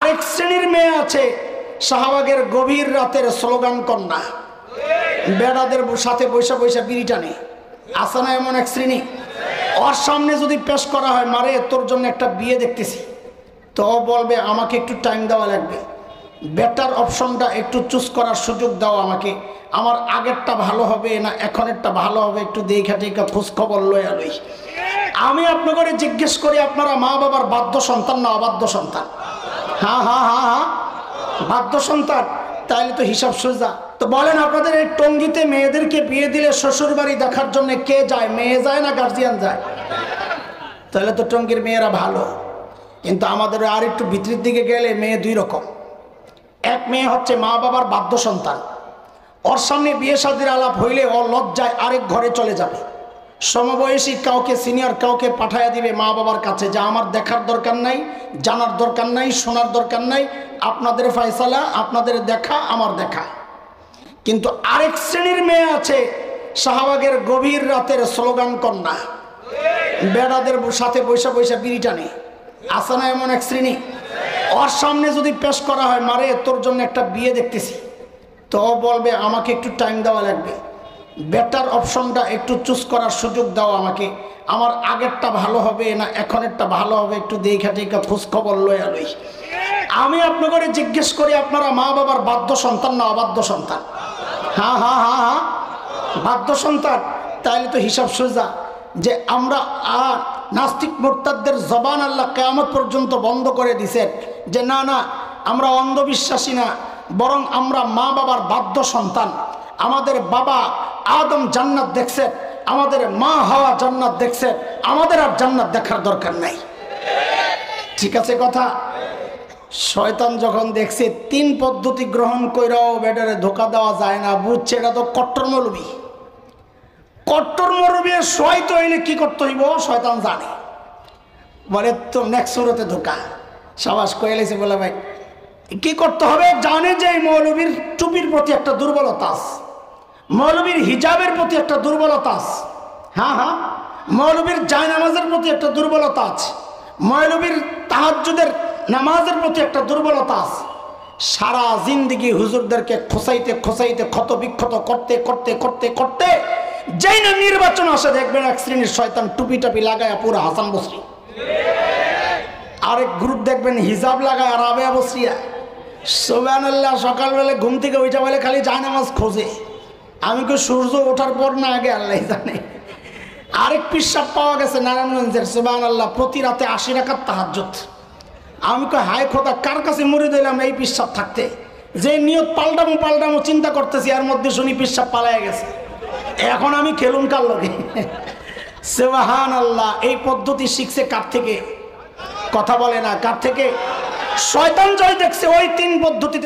এক শ্রেণীর মেয়ে আছে শাহবাগের গভীর রাতের স্লোগান কন্যা, বেড়াদের সাথে বৈশা বৈশা বিড়ি টানে। আছে না এমন এক শ্রেণী? ওর সামনে যদি পেশ করা হয়, মারে তোর জন্য একটা বিয়ে দেখতেছি, তো বলবে আমাকে একটু টাইম দেওয়া লাগবে, বেটার অপশনটা একটু চুজ করার সুযোগ দাও আমাকে, আমার আগেরটা ভালো হবে না এখনেরটা ভালো হবে, একটু দেখা টেকা খোঁজ খবর লয়া লই। আমি আপনাকে জিজ্ঞেস করি, আপনারা মা বাবার বাধ্য সন্তান না অবাধ্য সন্তান? হ্যাঁ হ্যাঁ হ্যাঁ হ্যাঁ, বাধ্য সন্তান। তাইলে তো হিসাব সোজা। তো বলেন, আপনাদের এই টঙ্গীতে মেয়েদেরকে বিয়ে দিলে শ্বশুর বাড়ি দেখার জন্য কে যায়? মেয়ে যায় না গার্জিয়ান যায়? তাহলে তো টঙ্গীর মেয়েরা ভালো। কিন্তু আমাদের আর একটু ভিতরের দিকে গেলে মেয়ে দুই রকম। এক মেয়ে হচ্ছে মা বাবার বাধ্য সন্তান, ওর সামনে বিয়ে শাদীর আলাপ হইলে ও লজ্জায় আরেক ঘরে চলে যাবে, সমবয়সী কাউকে সিনিয়র কাউকে পাঠাইয়া দিবে মা বাবার কাছে, যা আমার দেখার দরকার নাই, জানার দরকার নাই, শোনার দরকার নাই, আপনাদের ফয়সালা, আপনাদের দেখা আমার দেখা। কিন্তু আরেক শ্রেণীর মেয়ে আছে শাহবাগের গভীর রাতের স্লোগান কন্যা, বেড়াদের সাথে বৈশা বৈশা বিড়ি টানে। আছে না এমন এক শ্রেণী? ওর সামনে যদি পেশ করা হয়, মারে তোর জন্য একটা বিয়ে দেখতেছি, তো বলবে আমাকে একটু টাইম দেওয়া লাগবে, বেটার অপশনটা একটু চুজ করার সুযোগ দাও আমাকে, আমার আগেরটা ভালো হবে না এখনেরটা ভালো হবে, একটু দেখা টেকা খোঁজ খবর লয়া লই। আমি আপনাকে জিজ্ঞেস করি, আপনারা মা বাবার বাধ্য সন্তান না অবাধ্য সন্তান? হ্যাঁ হ্যাঁ হ্যাঁ হ্যাঁ, বাধ্য সন্তান। তাইলে তো হিসাব সোজা যে আমরা নাস্তিক মুরতাদদের জবান আল্লাহ কিয়ামত পর্যন্ত বন্ধ করে দিছেন যে না না, আমরা অন্ধবিশ্বাসী না, বরং আমরা মা বাবার বাধ্য সন্তান। আমাদের বাবা আদম জান্নাত দেখছেন, আমাদের মা হাওয়া জান্নাত দেখছেন, আমাদের আর জান্নাত দেখার দরকার নাই। ঠিক আছে কথা? শয়তান যখন দেখছে তিন পদ্ধতি গ্রহণ কইরাও বেটারে ধোকা দেওয়া যায় না, বুঝছে এটা তো কট্টর মৌলবী। কট্টর মৌলবী শয়তো হইলে কি করতে হইব শয়তান জানে, বলে তো নেক্সট সুরতে ধোকা সাবাস কয়ে লেছে। বলে ভাই কি করতে হবে? জানে যে মৌলবীর টুপির প্রতি একটা দুর্বলতা আছে, মৌলবীর হিজাবের প্রতি একটা দুর্বলতা আছে, হ্যাঁ হ্যাঁ, মৌলবীর জায়নামাজের প্রতি একটা দুর্বলতা আছে, মৌলবীর তাহাজ্জুদের নামাজের প্রতি একটা দুর্বলতা আছে। সারা জিন্দিগি হুজুরদেরকে খোসাইতে খোসাইতে ক্ষত বিক্ষত করতে করতে করতে করতে যেই না নির্বাচন আসে, দেখবেন এক শ্রেণীর শয়তান টুপি টাপি লাগায় পুরো হাসান বসরি, আরেক গ্রুপ দেখবেন হিজাব লাগায় রাবেয়া বসরিয়া। সুবহানাল্লাহ, সকালবেলা ঘুম থেকে ওইটা বলে খালি জায়নামাজ খোঁজে। আমি কি সূর্য ওঠার পর না আগে আল্লাহ জানে। আরেক পিসাব পাওয়া গেছে নারায়ণগঞ্জের, সুবহানাল্লাহ, প্রতি রাতে 80 রাকাত তাহাজ্জুদ। আমি কই হায় খোদা, কার কাছে মরে দিলাম এই পিসাব থাকতে, যে নিয়ত পাল্টামো পাল্টামো চিন্তা করতেছি, আর মধ্যে শুনি পিসাব পালায় গেছে, এখন আমি খেলুন কার লগে। সুবহানাল্লাহ, এই পদ্ধতি শিখছে কার থেকে? কথা বলে না কার থেকে? শয়তান জয় দেখছে ওই তিন পদ্ধতিতে।